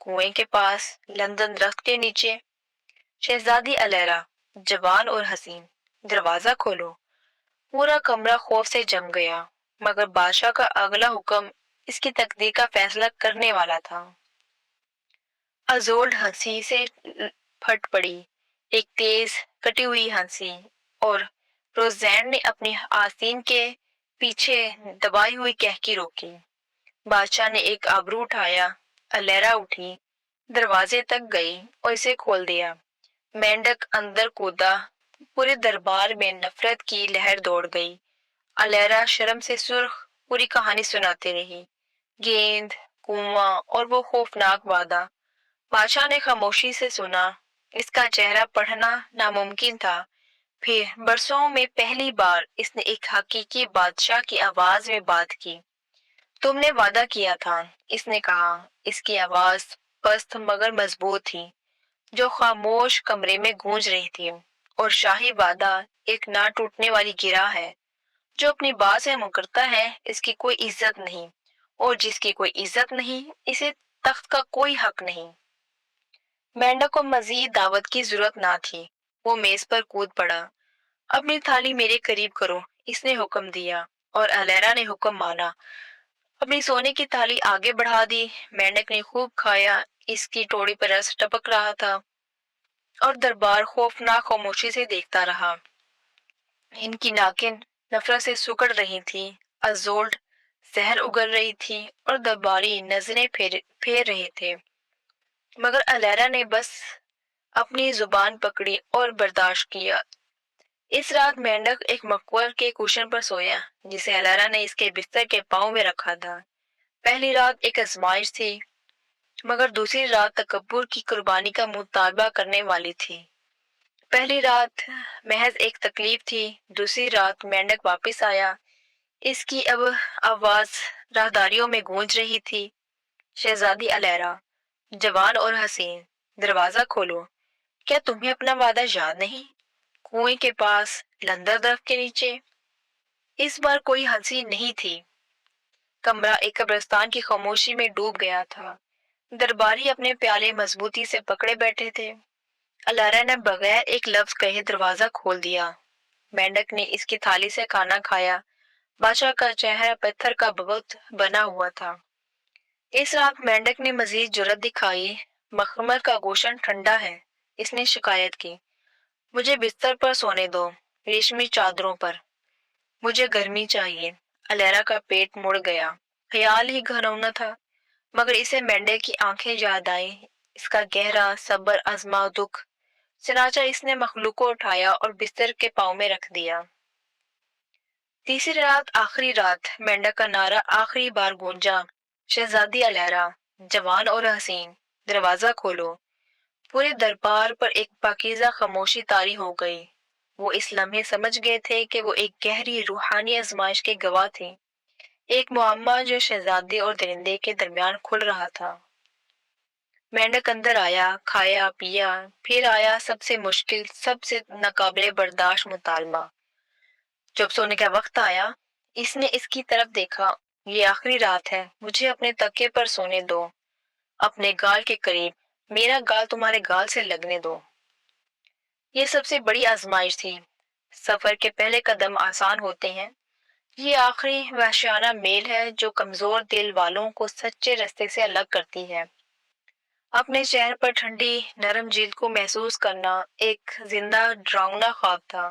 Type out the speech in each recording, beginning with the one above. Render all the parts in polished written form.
کنویں کے پاس لندن درخت کے نیچے۔ شہزادی الیرا، جوان اور حسین، دروازہ کھولو۔ پورا کمرہ خوف سے جم گیا، مگر بادشاہ کا اگلا حکم اس کی تقدیر کا فیصلہ کرنے والا تھا۔ ازولڈ ہنسی سے پھٹ پڑی، ایک تیز کٹی ہوئی ہنسی، اور روزینڈ نے اپنی آستین کے پیچھے دبائی ہوئی کہکی روکی۔ بادشاہ نے ایک ابرو اٹھایا، الیرا اٹھی، دروازے تک گئی اور اسے کھول دیا۔ مینڈک اندر کودا، پورے دربار میں نفرت کی لہر دوڑ گئی۔ الیرا شرم سے سرخ پوری کہانی سناتی رہی، گیند، کنواں اور وہ خوفناک وعدہ۔ بادشاہ نے خاموشی سے سنا، اس کا چہرہ پڑھنا ناممکن تھا۔ پھر برسوں میں پہلی بار اس نے ایک حقیقی بادشاہ کی آواز میں بات کی۔ تم نے وعدہ کیا تھا، اس نے کہا، اس کی آواز پست مگر مضبوط تھی، جو خاموش کمرے میں گونج رہی تھی۔ اور شاہی وعدہ ایک نہ ٹوٹنے والی گرہ ہے، جو اپنی بات سے مکرتا ہے، اس کی کوئی عزت نہیں، اور جس کی کوئی عزت نہیں، اسے تخت کا کوئی حق نہیں۔ مینڈک کو مزید دعوت کی ضرورت نہ تھی، وہ میز پر کود پڑا۔ اپنی تھالی میرے قریب کرو، اس نے حکم دیا، اور الیرا نے حکم مانا۔ اپنی سونے کی تھالی آگے بڑھا دی۔ مینڈک نے خوب کھایا، اس کی ٹوڑی پر رس ٹپک رہا تھا، اور دربار خوفناک خاموشی سے دیکھتا رہا۔ ان کی ناکن نفرت سے سکڑ رہی تھی، ازولڈ زہر اگل رہی تھی، اور درباری نظریں پھیر رہے تھے، مگر الیرا نے بس اپنی زبان پکڑی اور برداشت کیا۔ اس رات مینڈک ایک مقبر کے کوشن پر سویا، جسے الیرا نے اس کے بستر کے پاؤں میں رکھا تھا۔ پہلی رات ایک آزمائش تھی، مگر دوسری رات تکبر کی قربانی کا مطالبہ کرنے والی تھی۔ پہلی رات محض ایک تکلیف تھی، دوسری رات مینڈک واپس آیا، اس کی اب آواز راہداریوں میں گونج رہی تھی۔ شہزادی الیرا، جوان اور حسین، دروازہ کھولو۔ کیا تمہیں اپنا وعدہ یاد نہیں؟ کنویں کے پاس، لندن درخت کے نیچے۔ اس بار کوئی ہنسی نہیں تھی، کمرہ ایک قبرستان کی خاموشی میں ڈوب گیا تھا۔ درباری اپنے پیالے مضبوطی سے پکڑے بیٹھے تھے۔ الیرا نے بغیر ایک لفظ کہے دروازہ کھول دیا۔ مینڈک نے اس کی تھالی سے کھانا کھایا۔ بادشاہ کا چہرہ پتھر کا بت بنا ہوا تھا۔ اس رات مینڈک نے مزید جرأت دکھائی۔ مخمر کا گوشن ٹھنڈا ہے، اس نے شکایت کی۔ مجھے بستر پر سونے دو، ریشمی چادروں پر۔ مجھے گرمی چاہیے۔ الیرا کا پیٹ مڑ گیا، خیال ہی گھنونا تھا، مگر اسے مینڈک کی آنکھیں یاد آئیں، اس کا گہرا صبر آزما دکھ۔ چنانچہ اس نے مخلوق کو اٹھایا اور بستر کے پاؤں میں رکھ دیا۔ تیسری رات آخری رات مینڈک کا نعرہ آخری بار گونجا، شہزادی الیرا، جوان اور حسین، دروازہ کھولو۔ پورے دربار پر ایک پاکیزہ خاموشی طاری ہو گئی۔ وہ اس لمحے سمجھ گئے تھے کہ وہ ایک گہری روحانی آزمائش کے گواہ تھے، ایک معمہ جو شہزادے اور درندے کے درمیان کھل رہا تھا۔ مینڈک اندر آیا، کھایا پیا، پھر آیا سب سے مشکل، سب سے ناقابل برداشت مطالبہ۔ جب سونے کا وقت آیا، اس نے اس کی طرف دیکھا۔ یہ آخری رات ہے، مجھے اپنے تکیے پر سونے دو، اپنے گال کے قریب، میرا گال تمہارے گال سے لگنے دو۔ یہ سب سے بڑی آزمائش تھی۔ سفر کے پہلے قدم آسان ہوتے ہیں، یہ آخری وحشیانہ میل ہے جو کمزور دل والوں کو سچے رستے سے الگ کرتی ہے۔ اپنے چہرے پر ٹھنڈی نرم جلد کو محسوس کرنا ایک زندہ ڈراؤنا خواب تھا۔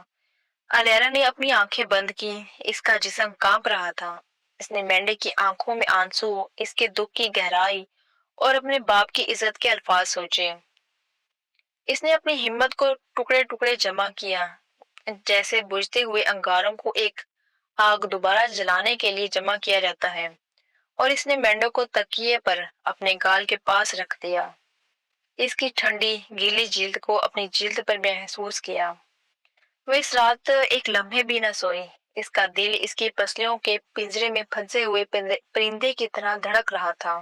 الیرا نے اپنی آنکھیں بند کی، اس کا جسم کانپ رہا تھا۔ اس نے مینڈک کی آنکھوں میں آنسو، اس کے دکھ کی گہرائی اور اپنے باپ کی عزت کے الفاظ سوچے۔ اس نے اپنی ہمت کو ٹکڑے ٹکڑے جمع کیا، جیسے بجھتے ہوئے انگاروں کو ایک آگ دوبارہ جلانے کے لیے جمع کیا جاتا ہے، اور اس نے مینڈک کو تکیے پر اپنے گال کے پاس رکھ دیا، اس کی ٹھنڈی گیلی جلد کو اپنی جلد پر محسوس کیا۔ وہ اس رات ایک لمحے بھی نہ سوئی، اس کا دل اس کی پسلیوں کے پنجرے میں پھنسے ہوئے پرندے کی طرح دھڑک رہا تھا۔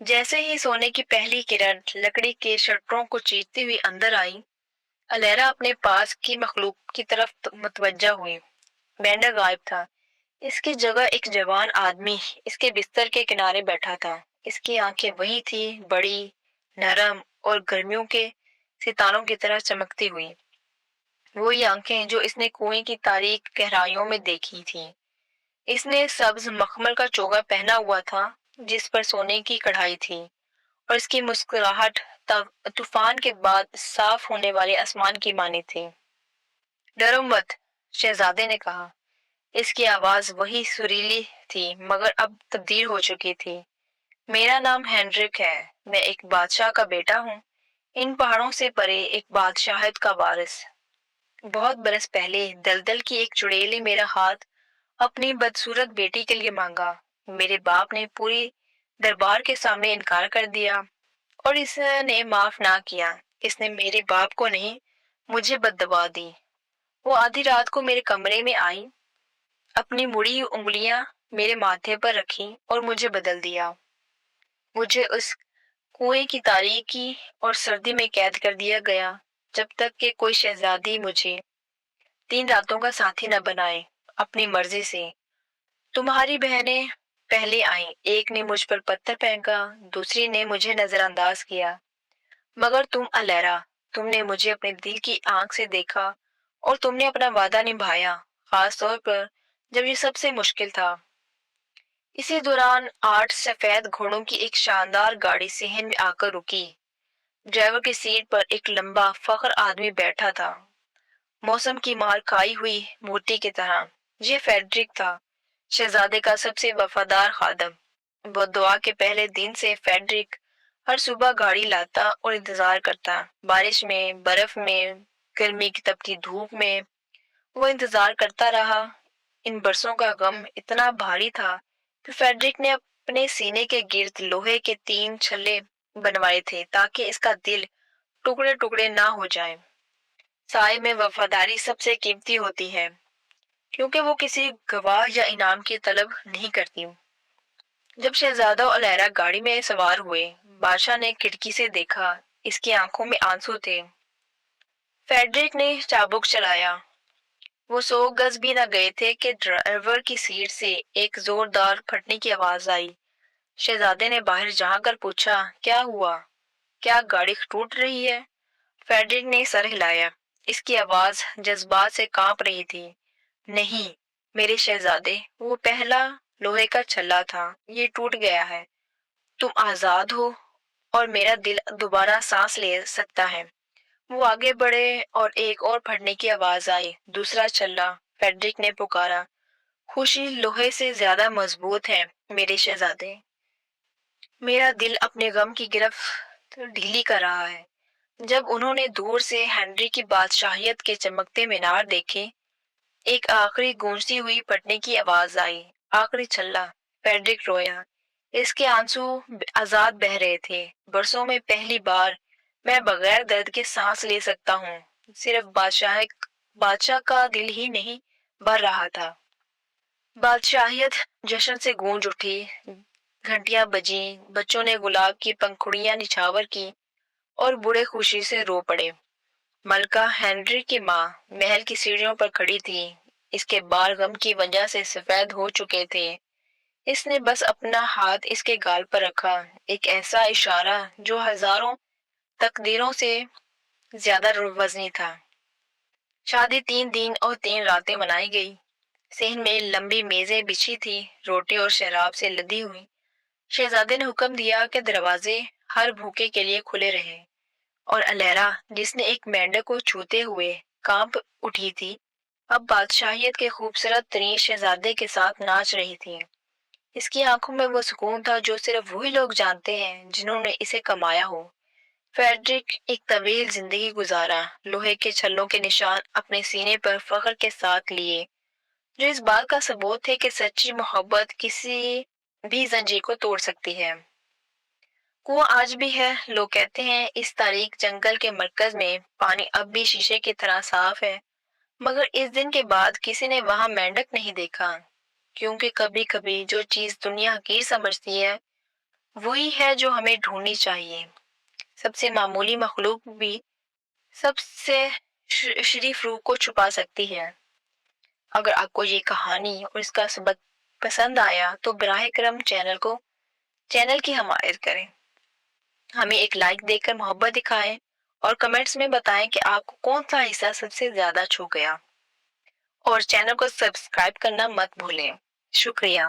جیسے ہی سونے کی پہلی کرن لکڑی کے شٹروں کو چیرتی ہوئی اندر آئی، الیرا اپنے پاس کی مخلوق کی طرف متوجہ ہوئی۔ مینڈک غائب تھا، اس کی جگہ ایک جوان آدمی اس کے بستر کے کنارے بیٹھا تھا۔ اس کی آنکھیں وہی تھی، بڑی، نرم اور گرمیوں کے ستاروں کی طرح چمکتی ہوئی، وہی آنکھیں جو اس نے کنویں کی تاریک گہرائیوں میں دیکھی تھی۔ اس نے سبز مخمل کا چوگا پہنا ہوا تھا جس پر سونے کی کڑھائی تھی، اور اس کی مسکراہٹ طوفان کے بعد صاف ہونے والے آسمان کی مانی تھی۔ ڈرو مت، شہزادے نے کہا۔ اس کی آواز وہی سریلی تھی مگر اب تبدیل ہو چکی تھی۔ میرا نام ہینڈرک ہے، میں ایک بادشاہ کا بیٹا ہوں، ان پہاڑوں سے پرے ایک بادشاہت کا وارث۔ بہت برس پہلے دلدل کی ایک چڑیل نے میرا ہاتھ اپنی بدصورت بیٹی کے لیے مانگا۔ میرے باپ نے پوری دربار کے سامنے انکار کر دیا اور اس نے معاف نہ کیا۔ اس نے میرے باپ کو نہیں، مجھے بددعا دی۔ وہ آدھی رات کو میرے کمرے میں آئی، اپنی مڑی انگلیاں میرے ماتھے پر رکھی اور مجھے بدل دیا۔ مجھے اس کنویں کی تاریکی اور سردی میں قید کر دیا گیا جب تک کہ کوئی شہزادی مجھے 3 راتوں کا ساتھی نہ بنائے اپنی مرضی سے۔ تمہاری بہنیں پہلے آئیں، ایک نے مجھ پر پتھر پھینکا، دوسری نے مجھے نظر انداز کیا، مگر تم الیرا، تم نے مجھے اپنے دل کی آنکھ سے دیکھا اور تم نے اپنا وعدہ نبھایا، خاص طور پر جب یہ سب سے مشکل تھا۔ اسی دوران 8 سفید گھوڑوں کی ایک شاندار گاڑی صحن میں آ کر رکی۔ ڈرائیور کی سیٹ پر ایک لمبا فخر آدمی بیٹھا تھا، موسم کی مار کھائی ہوئی مورتی کی طرح۔ یہ فیڈرک تھا، شہزادے کا سب سے وفادار خادم۔ بدعا کے پہلے دن سے فیڈرک ہر صبح گاڑی لاتا اور انتظار کرتا، بارش میں، برف میں، گرمی کی تپتی دھوپ میں۔ وہ انتظار کرتا رہا۔ ان برسوں کا غم اتنا بھاری تھا کہ فیڈرک نے اپنے سینے کے گرد لوہے کے 3 چھلے بنوائے تھے تاکہ اس کا دل ٹکڑے ٹکڑے نہ ہو جائے۔ سائے میں وفاداری سب سے قیمتی ہوتی ہے کیونکہ وہ کسی گواہ یا انعام کی طلب نہیں کرتی۔ جب شہزادہ اور لیرا گاڑی میں سوار ہوئے، بادشاہ نے کھڑکی سے دیکھا، اس کی آنکھوں میں آنسو تھے۔ فیڈرک نے چابک چلایا۔ وہ 100 گز بھی نہ گئے تھے کہ ڈرائیور کی سیٹ سے ایک زوردار پھٹنے کی آواز آئی۔ شہزادے نے باہر جا کر پوچھا، کیا ہوا؟ کیا گاڑی ٹوٹ رہی ہے؟ فیڈرک نے سر ہلایا۔ اس کی آواز جذبات سے کانپ رہی تھی۔ نہیں میرے شہزادے، وہ پہلا لوہے کا چھلا تھا، یہ ٹوٹ گیا ہے۔ تم آزاد ہو اور میرا دل دوبارہ سانس لے سکتا ہے۔ وہ آگے بڑھے اور ایک اور پھٹنے کی آواز آئی۔ دوسرا چھلا، فیڈرک نے پکارا۔ خوشی لوہے سے زیادہ مضبوط ہے میرے شہزادے۔ میرا دل اپنے غم کی گرفت ڈھیلی کر رہا ہے۔ جب انہوں نے دور سے ہنری کی بادشاہیت کے چمکتے مینار دیکھے، ایک آخری گونجتی ہوئی پھٹنے کی آواز آئی۔ آخری چھلا، فیڈرک رویا۔ اس کے آنسو آزاد بہہ رہے تھے۔ برسوں میں پہلی بار میں بغیر درد کے سانس لے سکتا ہوں۔ صرف بادشاہ کا دل ہی نہیں بھر رہا تھا۔ بادشاہیت جشن سے گونج اٹھی، گھنٹیاں بجیں، بچوں نے گلاب کی پنکھڑیاں نچھاور کی اور بوڑھے خوشی سے رو پڑے۔ ملکہ ہنری کی ماں محل کی سیڑھیوں پر کھڑی تھی، اس کے بال غم کی وجہ سے سفید ہو چکے تھے۔ اس نے بس اپنا ہاتھ اس کے گال پر رکھا، ایک ایسا اشارہ جو ہزاروں تقدیروں سے زیادہ وزنی تھا۔ شادی 3 دن اور 3 راتیں منائی گئی۔ صحن میں لمبی میزیں بچھی تھی، روٹی اور شراب سے لدی ہوئی۔ شہزادے نے حکم دیا کہ دروازے ہر بھوکے کے لیے کھلے رہے، اور الیرا جس نے ایک مینڈک کو چھوتے ہوئے کانپ اٹھی تھی، اب بادشاہیت کے خوبصورت ترین شہزادے کے ساتھ ناچ رہی تھی۔ اس کی آنکھوں میں وہ سکون تھا جو صرف وہی لوگ جانتے ہیں جنہوں نے اسے کمایا ہو۔ فیڈرک ایک طویل زندگی گزارا، لوہے کے چھلوں کے نشان اپنے سینے پر فخر کے ساتھ لیے، جو اس بات کا ثبوت ہے کہ سچی محبت کسی بھی زنجیر کو توڑ سکتی ہے۔ کنواں آج بھی ہے، لوگ کہتے ہیں اس تاریک جنگل کے مرکز میں پانی اب بھی شیشے کی طرح صاف ہے، مگر اس دن کے بعد کسی نے وہاں مینڈک نہیں دیکھا، کیونکہ کبھی کبھی جو چیز دنیا حقیر سمجھتی ہے وہی ہے جو ہمیں ڈھونڈنی چاہیے۔ سب سے معمولی مخلوق بھی سب سے شریف روح کو چھپا سکتی ہے۔ اگر آپ کو یہ کہانی اور اس کا سبق پسند آیا تو براہ کرم چینل کو چینل کی حمایت کریں، ہمیں ایک لائک دے کر محبت دکھائیں اور کمنٹس میں بتائیں کہ آپ کو کون سا حصہ سب سے زیادہ چھو گیا، اور چینل کو سبسکرائب کرنا مت بھولیں۔ شکریہ۔